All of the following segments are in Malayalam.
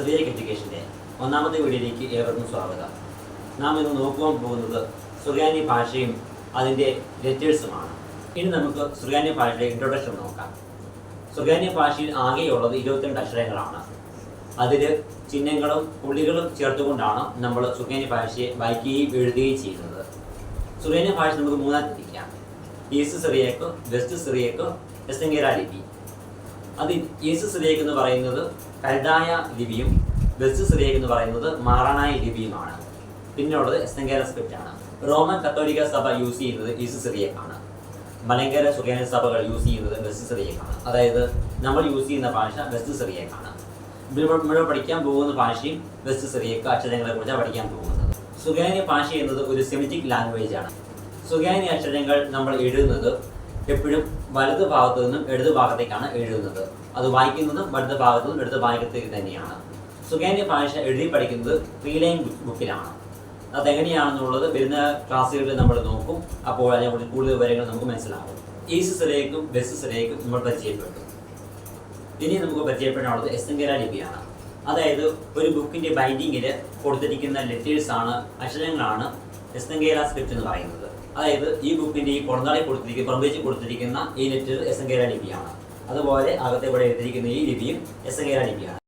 സിറിയക് എഡ്യൂക്കേഷൻ്റെ ഒന്നാമത്തെ വീഡിയോയിലേക്ക് ഏവർക്കും സ്വാഗതം. നാം ഇന്ന് നോക്കുവാൻ പോകുന്നത് സുറിയാനി ഭാഷയും അതിൻ്റെ ലെറ്റേഴ്സുമാണ്. ഇനി നമുക്ക് സുറിയാനി ഭാഷയുടെ ഇൻട്രൊഡക്ഷൻ നോക്കാം. സുറിയാനി ഭാഷയിൽ ആകെയുള്ളത് 22 അക്ഷരങ്ങളാണ്. അതിൽ ചിഹ്നങ്ങളും പുള്ളികളും ചേർത്തുകൊണ്ടാണ് നമ്മൾ സുറിയാനി ഭാഷയെ വായിക്കുകയും എഴുതുകയും ചെയ്യുന്നത്. സുറിയാനി ഭാഷ നമുക്ക് മൂന്നാം തിരിക്കാം: ഈസ്റ്റ് സിറിയക്ക്, വെസ്റ്റ് സിറിയക്ക്, എസ്തങ്കേര ലിപി. അത് ഈസ്റ്റ് സിറിയക്ക് എന്ന് പറയുന്നത് കൽദായ ലിപിയും വെസ്റ്റ് സിറിയക്ക് എന്ന് പറയുന്നത് മാറാനായ ലിപിയുമാണ്. പിന്നെയുള്ളത് എസ്തങ്കേര സ്ക്രിപ്റ്റ് ആണ്. റോമൻ കത്തോലിക്ക സഭ യൂസ് ചെയ്യുന്നത് ഈസ്റ്റ് സിറിയക്കാണ്. മലങ്കര സുറിയാനി സഭകൾ യൂസ് ചെയ്യുന്നത് വെസ്റ്റ് സിറിയക്കാണ്. അതായത് നമ്മൾ യൂസ് ചെയ്യുന്ന ഭാഷ വെസ്റ്റ് സിറിയക്കാണ്. നമ്മൾ പഠിക്കാൻ പോകുന്ന ഭാഷയും വെസ്റ്റ് സിറിയക്ക് അക്ഷരങ്ങളെ കുറിച്ചാണ് പഠിക്കാൻ പോകുന്നത്. സുറിയാനി ഭാഷ എന്നത് ഒരു സെമിറ്റിക് ലാംഗ്വേജ് ആണ്. സുറിയാനി അക്ഷരങ്ങൾ നമ്മൾ എഴുതുന്നത് എപ്പോഴും വലത് ഭാഗത്തു നിന്നും ഇടത് ഭാഗത്തേക്കാണ് എഴുതുന്നത്. അത് വായിക്കുന്നതും വലത് ഭാഗത്തു നിന്നും ഇടത് ഭാഗത്തേക്ക് തന്നെയാണ്. സുറിയാനി ഭാഷ എഴുതി പഠിക്കുന്നത് 3 ലൈൻ ബുക്കിലാണ്. അതെങ്ങനെയാണെന്നുള്ളത് വരുന്ന ക്ലാസ്സുകളിൽ നമ്മൾ നോക്കും. അപ്പോൾ അതിനെക്കുറിച്ച് കൂടുതൽ വിവരങ്ങൾ നമുക്ക് മനസ്സിലാകും. ഈസ്റ്റ് സിറിയക്കും വെസ്റ്റ് സിറിയക്കും നമ്മൾ പരിചയപ്പെട്ടു. ഇനി നമുക്ക് പരിചയപ്പെടാനുള്ളത് എസ്തങ്കേര ലിപിയാണ്. അതായത് ഒരു ബുക്കിൻ്റെ ബൈൻഡിങ്ങിൽ കൊടുത്തിരിക്കുന്ന ലെറ്റേഴ്സാണ്, അക്ഷരങ്ങളാണ് എസ്തങ്കേര സ്ക്രിപ്റ്റ് എന്ന് പറയുന്നത്. അതായത് ഈ ബുക്കിൻ്റെ ഈ പുറംതാളിൽ കൊടുത്തിരിക്കുന്ന ഈ ലെറ്റർ എസ്തങ്കേര ലിപിയാണ്. അതുപോലെ അകത്തെ ഇവിടെ എഴുതിയിരിക്കുന്ന ഈ ലിപിയും എസ്തങ്കേര ലിപിയാണ്.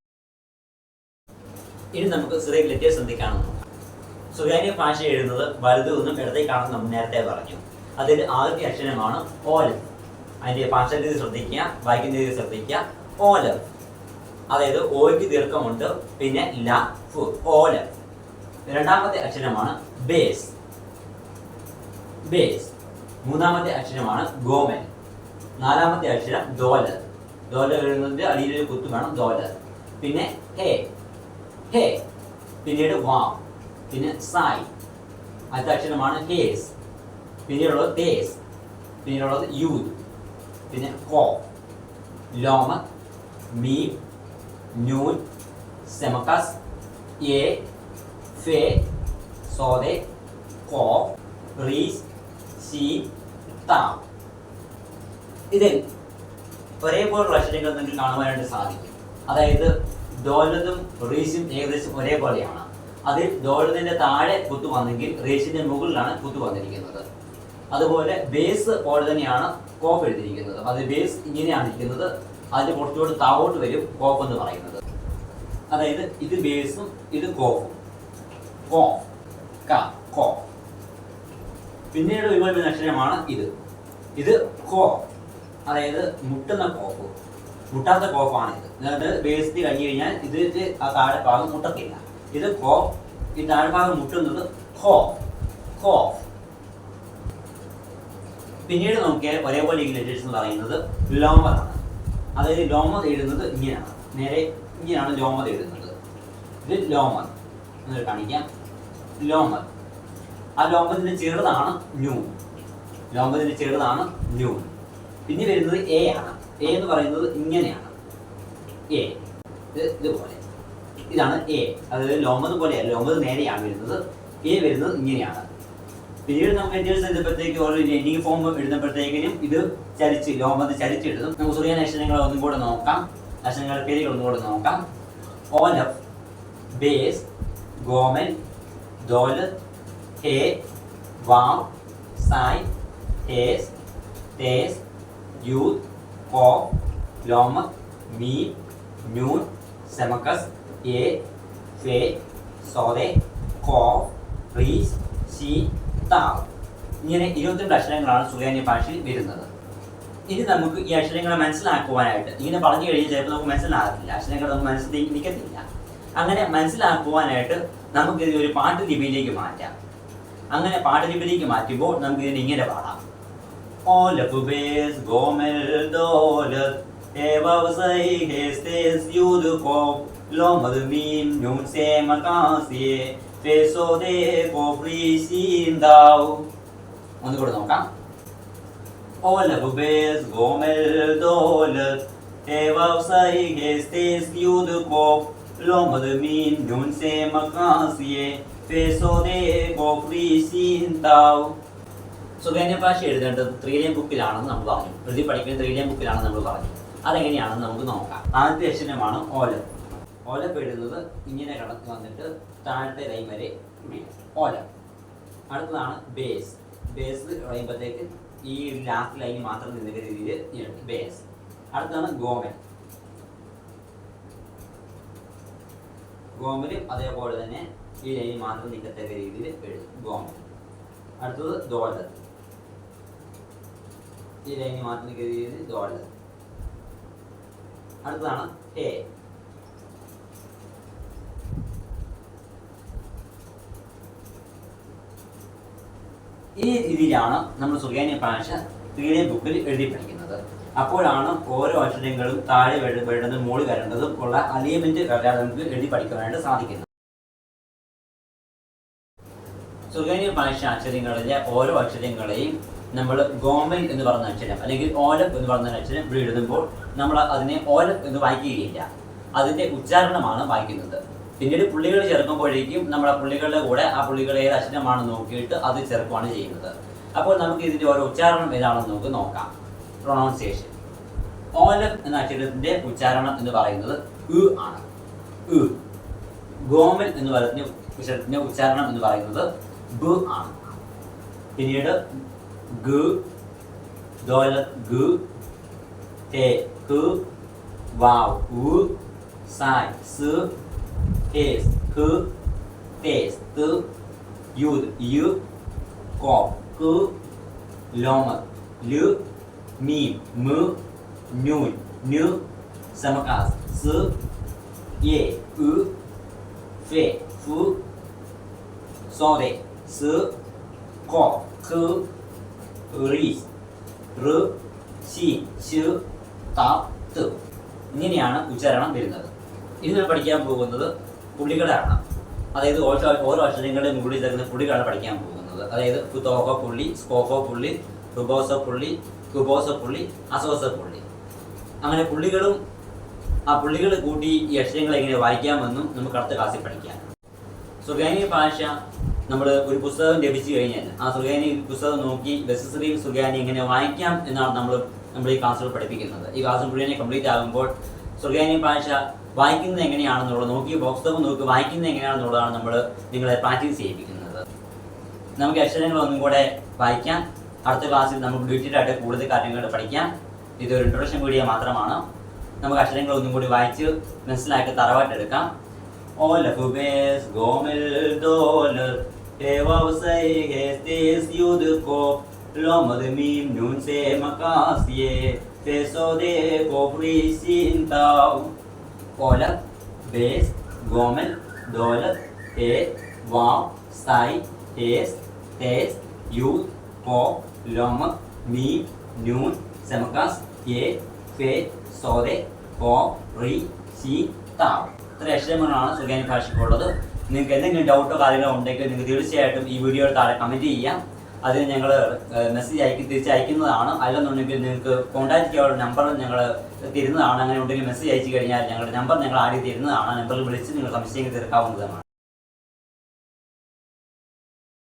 ഇനി നമുക്ക് സിറിയക് ലെറ്റേഴ്സ് എന്തൊക്കെയാണെന്ന് നോക്കാം. സുറിയാനി ഭാഷ എഴുതുന്നത് വലതു നിന്നും ഇടത്തേക്കാണെന്ന് നമ്മൾ നേരത്തെ പറഞ്ഞു. അതിൽ ആദ്യത്തെ അക്ഷരമാണ് ഓലഫ്. അതിൻ്റെ ഭാഷാ രീതി ശ്രദ്ധിക്കുക, വായിക്കുന്ന രീതി ശ്രദ്ധിക്കുക. ഓലഫ്, അതായത് ഓയ്ക്ക് ദീർഘമുണ്ട്, പിന്നെ ല ഫു, ഓലഫ്. രണ്ടാമത്തെ അക്ഷരമാണ് ബേസ്. ബേസ്. മൂന്നാമത്തെ അക്ഷരമാണ് ഗോമൻ. നാലാമത്തെ അക്ഷരം ദോലർ. ദോലർ എഴുതുന്നതിൻ്റെ അടിയിലൊരു കുത്തു വേണം, ദോലർ. പിന്നെ ഹേ, ഹേ. പിന്നീട് വാം, പിന്നെ സായ്. അടുത്ത അക്ഷരമാണ് ഹേസ്. പിന്നീടുള്ളത് തേസ്. പിന്നീടുള്ളത് യൂത്. പിന്നെ കോ, ലോമ, മീം, നൂൻ, സെമക്കസ്, എ, ഫേ, സോദെ, കോ, റീസ്, സി, താ. ഇതിൽ ഒരേപോലുള്ള അക്ഷരങ്ങൾ നിങ്ങൾക്ക് കാണുവാനായിട്ട് സാധിക്കും. അതായത് ദോലതും റീസും ഏകദേശം ഒരേപോലെയാണ്. അതിൽ ദോലതിൻ്റെ താഴെ കുത്തു വന്നെങ്കിൽ റീസിൻ്റെ മുകളിലാണ് കുത്തു വന്നിരിക്കുന്നത്. അതുപോലെ ബേസ് പോലെ തന്നെയാണ് കോഫ് എഴുതിയിരിക്കുന്നത്. അത് ബേസ് ഇങ്ങനെയാണ് ഇരിക്കുന്നത്. അതിന് കുറച്ചുകൂടി താഴോട്ട് വരും കോഫ് എന്ന് പറയുന്നത്. അതായത് ഇത് ബേസും ഇത് കോഫും. കോഫ്, ക, കോ. പിന്നീട് വരുന്ന അക്ഷരമാണ് ഇത്. ഇത് കോ, അതായത് മുട്ടുന്ന കോഫ്. മുട്ടാത്ത കോഫാണ് ഇത്. അതായത് ബേസിൽ കഴിഞ്ഞു കഴിഞ്ഞാൽ ഇത് ആ താഴെ ഭാഗം മുട്ടത്തില്ല. ഇത് കോഫ്. ഈ താഴെ ഭാഗം മുട്ടുന്നത് ഖോ, ഖോഫ്. പിന്നീട് നോക്കിയാൽ ഒരേപോലെ ഈ ലെറ്റേഴ്സ് എന്ന് പറയുന്നത് ലോമതാണ്. അതായത് ലോമത് എഴുതുന്നത് ഇങ്ങനെയാണ്, നേരെ ഇങ്ങനെയാണ് ലോമത് എഴുതുന്നത്. ഇത് ലോമത് എന്ന് കാണിക്കാം. ലോമത്. ആ ലോമതിൻ്റെ ചെറുതാണ് ന്യൂൻ. ലോമതിൻ്റെ ചെറുതാണ് ന്യൂൻ. പിന്നെ വരുന്നത് എ ആണ്. എ എന്ന് പറയുന്നത് ഇങ്ങനെയാണ്, എ. ഇതുപോലെ ഇതാണ് എ. അതായത് ലോമത് പോലെയല്ല, ലോമത് നേരെയാണ് വരുന്നത്. എ വരുന്നത് ഇങ്ങനെയാണ്. പിന്നീട് നമുക്ക് ലെറ്റേഴ്സ് എഴുതുമ്പോഴത്തേക്ക് ഓരോ എൻഡിങ് ഫോം എഴുതുമ്പോഴത്തേക്കിനും ഇത് ചരിച്ച് ലോമത് ചരിച്ചെഴുതും. നമുക്ക് സുറിയാനി അക്ഷരങ്ങൾ ഒന്നും കൂടെ നോക്കാം. അക്ഷരങ്ങളുടെ പേരുകൾ ഒന്നും കൂടെ നോക്കാം. ഓലഫ്, ബേസ്, ഗോമൻ, ദോലത്ത്, ഹേ, വാം, സായ്, ഹേസ്, തേസ്, യൂത്ത്, കോ, ലോമത്, മീം, നൂൻ, സെമക്കസ്, എ, ഫേ, സോദെ, കോ, റീസ്, സി, താവ്. ഇങ്ങനെ 22 അക്ഷരങ്ങളാണ് സുറിയാനി ഭാഷയിൽ വരുന്നത്. ഇനി നമുക്ക് ഈ അക്ഷരങ്ങളെ മനസ്സിലാക്കുവാനായിട്ട് ഇങ്ങനെ പറഞ്ഞു കഴിഞ്ഞാൽ ചിലപ്പോൾ നമുക്ക് മനസ്സിലാകത്തില്ല, അക്ഷരങ്ങൾ നമുക്ക് മനസ്സിൽ നിൽക്കത്തില്ല. അങ്ങനെ മനസ്സിലാക്കുവാനായിട്ട് നമുക്കിത് ഒരു പാട്ടുലിപിയിലേക്ക് മാറ്റാം. അങ്ങനെ പാട്ടുലിപിയിലേക്ക് മാറ്റുമ്പോൾ നമുക്കിതിന് ഇങ്ങനെ പാടാം: ഓലഫ്, ബേസ്, ഗോമൽ, ദോലത്ത്, ഹേ, വാവ്, സൈ, ഹേസ്, തേസ്, യൂദ്, കോഫ്, ലോമത്, മീം, നൂൻ, സെമക്കസ്, എ, ഫേ, സോദെ, കോഫ്, റീസ്, സി, താവ്. ഒന്നുകൂടെ നോക്കാം. ഓലഫ്, ബേസ്, ഗോമൽ, ദോലത്ത്, ഹേ, വാവ്, സൈ, ഹേസ്, തേസ്, യൂദ്, കോഫ്, ലോമത്, മീം, നൂൻ, സെമക്കസ്, എ, ഫേ, സോദെ, കോഫ്, റീസ്, സി, താവ്. സുറിയാനി ഭാഷ എഴുതേണ്ടത് 3 ലൈൻ ബുക്കിലാണെന്ന് നമ്മൾ പറഞ്ഞു. എഴുതി പഠിക്കുന്നത് 3 ലൈൻ ബുക്കിലാണെന്ന് നമ്മൾ പറഞ്ഞു. അതെങ്ങനെയാണെന്ന് നമുക്ക് നോക്കാം. ആദ്യത്തെ അക്ഷരമാണ് ഓലഫ്. ഓലപ്പ് എഴുതുന്നത് ഇങ്ങനെ കടന്ന് വന്നിട്ട് താഴത്തെ ലൈൻ വരെ വീഴും. ഓല. അടുത്തതാണ് ബേസ്. ബേസ് പറയുമ്പോഴത്തേക്ക് ഈ ലാസ്റ്റ് ലൈൻ മാത്രം നിൽക്കുന്ന രീതിയിൽ ബേസ്. അടുത്താണ് ഗോമൽ. ഗോമലും അതേപോലെ തന്നെ ഈ ലൈൻ മാത്രം നിൽക്കത്തക്ക രീതിയിൽ എഴുതും. ഗോമൽ. അടുത്തത് ദോലത്. ഈ ലൈൻ മാത്രം നിൽക്കുന്ന രീതിയിൽ ദോലത്. അടുത്തതാണ് ഹേ. ഈ രീതിയിലാണ് നമ്മൾ സുറിയാനി ഭാഷ റീഡിംഗ് ബുക്കിൽ എഴുതി പഠിക്കുന്നത്. അപ്പോഴാണ് ഓരോ അക്ഷരങ്ങളും താഴെ വേണ്ടതും മുകളിൽ വരേണ്ടതും ഉള്ള അലൈൻമെന്റ് നമുക്ക് എഴുതി പഠിക്കാനായിട്ട് സാധിക്കുന്നത്. സുറിയാനി ഭാഷ അക്ഷരങ്ങളിലെ ഓരോ അക്ഷരങ്ങളെയും നമ്മൾ ഗോമൽ എന്ന് പറയുന്ന അക്ഷരം അല്ലെങ്കിൽ ഓലപ്പ് എന്ന് പറയുന്ന അക്ഷരം ഇവിടെ എഴുതുമ്പോൾ നമ്മൾ അതിനെ ഓലപ്പ് എന്ന് വായിക്കുകയില്ല, അതിൻ്റെ ഉച്ചാരണമാണ് വായിക്കുന്നത്. പിന്നീട് പുള്ളികൾ ചേർക്കുമ്പോഴേക്കും നമ്മൾ ആ പുള്ളികളുടെ കൂടെ ആ പുള്ളികൾ ഏത് അക്ഷരമാണെന്ന് നോക്കിയിട്ട് അത് ചേർക്കുകയാണ് ചെയ്യുന്നത്. അപ്പോൾ നമുക്ക് ഇതിൻ്റെ ഓരോ ഉച്ചാരണം ഏതാണെന്ന് നമുക്ക് നോക്കാം. പ്രൊണൗൺസിയേഷൻ. ഓലപ്പ് എന്ന അക്ഷരത്തിൻ്റെ ഉച്ചാരണം എന്ന് പറയുന്നത് ഉ ആണ്. ഉ. ഗോമൽ എന്ന് പറയുന്ന അക്ഷരത്തിൻ്റെ ഉച്ചാരണം എന്ന് പറയുന്നത് ബ് ആണ്. പിന്നീട് ഗ, ദോലത് ഗ, ടെ ക, വാവ് ഉ, സായ് സ്, ഹേസ് ഖ, തേസ് ത്, യുദ് യു, കോഫ് ക്, ലോമത് ല്, മീം മ്, നൂൻ ന്, സമകാസ് സ്, യെ ഉ, ഫെ ഫു, സോറെ സ്, കോഫ് ഖ, റീസ് റ്, ശി ശ്, ത ത്. ഇങ്ങനെയാണ് ഉച്ചാരണം വരുന്നത്. ഇനി നമ്മൾ പഠിക്കാൻ പോകുന്നത് പുള്ളികളാണ്. അതായത് ഓരോ അക്ഷരങ്ങളുടെ മുകളിൽ ചേർക്കുന്ന പുള്ളികളാണ് പഠിക്കാൻ പോകുന്നത്. അതായത് ഫുതോഹോ പുള്ളി, സ്കോഹോ പുള്ളി, റുബോസോ പുള്ളി, കുബോസോ പുള്ളി, അസോസോ പുള്ളി. അങ്ങനെ പുള്ളികളും ആ പുള്ളികൾ കൂട്ടി ഈ അക്ഷരങ്ങൾ എങ്ങനെ വായിക്കാമെന്നും നമുക്ക് അടുത്ത ക്ലാസ്സിൽ പഠിക്കാം. സുറിയാനി ഭാഷ നമ്മൾ ഒരു പുസ്തകം ലഭിച്ചു കഴിഞ്ഞാൽ ആ സുറിയാനി പുസ്തകം നോക്കി ബെസിസറിയും സുറിയാനി എങ്ങനെ വായിക്കാം എന്നാണ് നമ്മൾ ഈ ക്ലാസ്സിൽ പഠിപ്പിക്കുന്നത്. ഈ ക്ലാസ് മുഴുവൻ കംപ്ലീറ്റ് ആകുമ്പോൾ സുറിയാനി ഭാഷ വായിക്കുന്നത് എങ്ങനെയാണെന്നുള്ളത് നോക്കി പുസ്തകം നോക്കി വായിക്കുന്നത് എങ്ങനെയാണെന്നുള്ളതാണ് നമ്മൾ നിങ്ങളെ പ്രാക്ടീസ് ചെയ്യിപ്പിക്കുന്നത്. നമുക്ക് അക്ഷരങ്ങൾ ഒന്നും കൂടെ വായിക്കാം. അടുത്ത ക്ലാസ്സിൽ നമുക്ക് ഡീറ്റെയിൽ ആയിട്ട് കൂടുതൽ കാര്യങ്ങൾ പഠിക്കാം. ഇതൊരു ഇൻട്രൊഡക്ഷൻ വീഡിയോ മാത്രമാണ്. നമുക്ക് അക്ഷരങ്ങൾ ഒന്നും കൂടി വായിച്ച് മനസ്സിലാക്കി തറവാട്ടെടുക്കാം. ഓലഫ് ബേസ് ഗോമൽ ദോലർ ഹേ വാവ് സൈ ഹേ തേസ് യുദ് കോ ലോമദ് മീം നൂൻ സേ മകാസ് യെ ഫേ സോ ദേ കോഫ് റി സിൻ താവ്. ഓലഫ് ബേസ് ഗോമൽ ദോലർ ഹേ വാവ് സൈ ഹേസ് തേസ് യുദ് കോ ലോമദ് മീം നൂൻ സേ മകാസ് യെ ഫേ സോ ദേ കോഫ് റി സി താവ്. ഇത്ര അക്ഷരങ്ങളാണ് സുറിയാനി ഭാഷയ്ക്കുള്ളത്. നിങ്ങൾക്ക് എന്തെങ്കിലും ഡൗട്ടോ കാര്യങ്ങളോ ഉണ്ടെങ്കിൽ നിങ്ങൾക്ക് തീർച്ചയായിട്ടും ഈ വീഡിയോയുടെ താഴെ കമൻറ്റ് ചെയ്യാം. അതിന് ഞങ്ങൾ മെസ്സേജ് തിരിച്ചയക്കുന്നതാണ്. അല്ലെന്നുണ്ടെങ്കിൽ നിങ്ങൾക്ക് കോൺടാക്ട് ചെയ്യാനുള്ള നമ്പർ ഞങ്ങൾ തരുന്നതാണ്. അങ്ങനെ ഉണ്ടെങ്കിൽ മെസ്സേജ് അയച്ചു കഴിഞ്ഞാൽ ഞങ്ങളുടെ നമ്പർ ഞങ്ങൾ ആദ്യം തരുന്നതാണ്. നമ്പറിൽ വിളിച്ച് നിങ്ങൾ സംശയങ്ങൾ തീർക്കാവുന്നതാണ്.